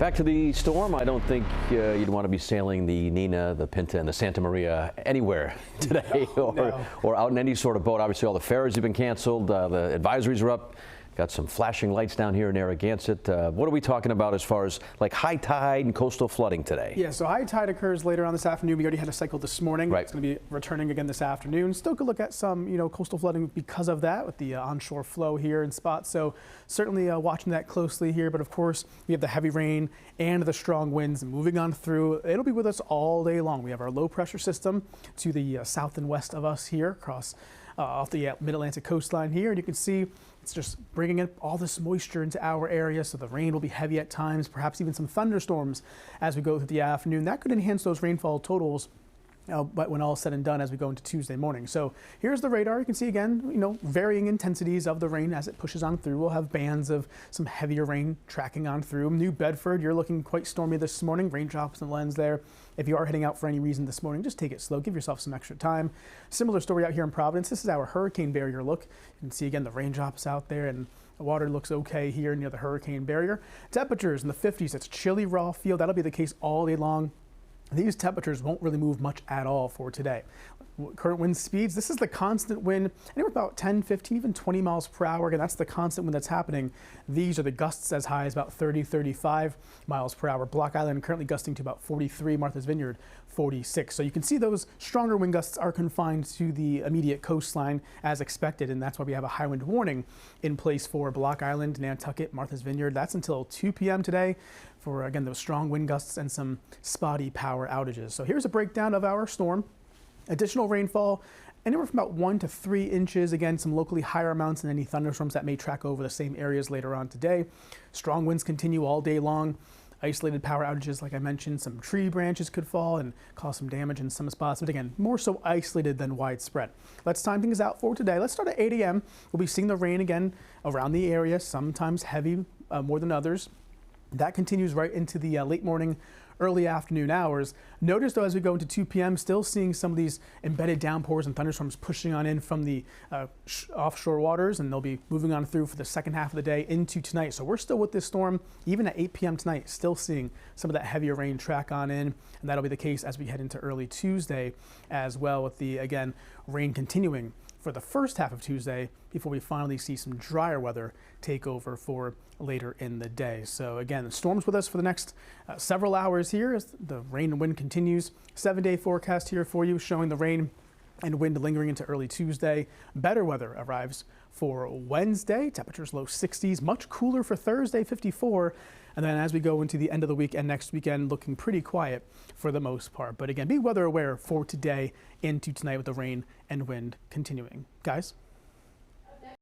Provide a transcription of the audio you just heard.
Back to the storm. I don't think you'd want to be sailing the Nina, the Pinta, and the Santa Maria anywhere today, or out in any sort of boat. Obviously, all the ferries have been canceled. The advisories are up. Got some flashing lights down here in Narragansett. What are we talking about as far as like high tide and coastal flooding today? Yeah, so high tide occurs later on this afternoon. We already had a cycle this morning. Right. It's going to be returning again this afternoon. Still could look at some, coastal flooding because of that with the onshore flow here in spots. So certainly watching that closely here. But of course, we have the heavy rain and the strong winds moving on through. It'll be with us all day long. We have our low pressure system to the south and west of us here across off the mid-Atlantic coastline here, and you can see it's just bringing in all this moisture into our area, so the rain will be heavy at times, perhaps even some thunderstorms as we go through the afternoon. That could enhance those rainfall totals but when all is said and done as we go into Tuesday morning. So here's the radar. You can see again, varying intensities of the rain as it pushes on through. We'll have bands of some heavier rain tracking on through. New Bedford, you're looking quite stormy this morning. Raindrops in the lens there. If you are heading out for any reason this morning, just take it slow. Give yourself some extra time. Similar story out here in Providence. This is our hurricane barrier look. You can see again the raindrops out there, and the water looks okay here near the hurricane barrier. Temperatures in the 50s. It's chilly raw feel. That'll be the case all day long. These temperatures won't really move much at all for today. Current wind speeds, this is the constant wind, anywhere about 10, 15, even 20 miles per hour. Again, that's the constant wind that's happening. These are the gusts as high as about 30, 35 miles per hour. Block Island currently gusting to about 43, Martha's Vineyard 46. So you can see those stronger wind gusts are confined to the immediate coastline as expected, and that's why we have a high wind warning in place for Block Island, Nantucket, Martha's Vineyard. That's until 2 p.m. today for, again, those strong wind gusts and some spotty power outages. So here's a breakdown of our storm. Additional rainfall anywhere from about 1 to 3 inches. Again, some locally higher amounts than any thunderstorms that may track over the same areas later on today. Strong winds continue all day long. Isolated power outages, like I mentioned, some tree branches could fall and cause some damage in some spots, but again, more so isolated than widespread. Let's time things out for today. Let's start at 8 a.m. We'll be seeing the rain again around the area, sometimes heavy, more than others. That continues right into the late morning, early afternoon hours. Notice though, as we go into 2 p.m., still seeing some of these embedded downpours and thunderstorms pushing on in from the offshore waters, and they'll be moving on through for the second half of the day into tonight. So we're still with this storm, even at 8 p.m. tonight, still seeing some of that heavier rain track on in, and that'll be the case as we head into early Tuesday as well, with the, again, rain continuing for the first half of Tuesday before we finally see some drier weather take over for later in the day. So again, the storm's with us for the next several hours here as the rain and wind continues. 7-day forecast here for you showing the rain and wind lingering into early Tuesday. Better weather arrives for Wednesday. Temperatures low 60s, much cooler for Thursday, 54. And then as we go into the end of the week and next weekend, looking pretty quiet for the most part. But again, be weather aware for today into tonight with the rain and wind continuing. Guys?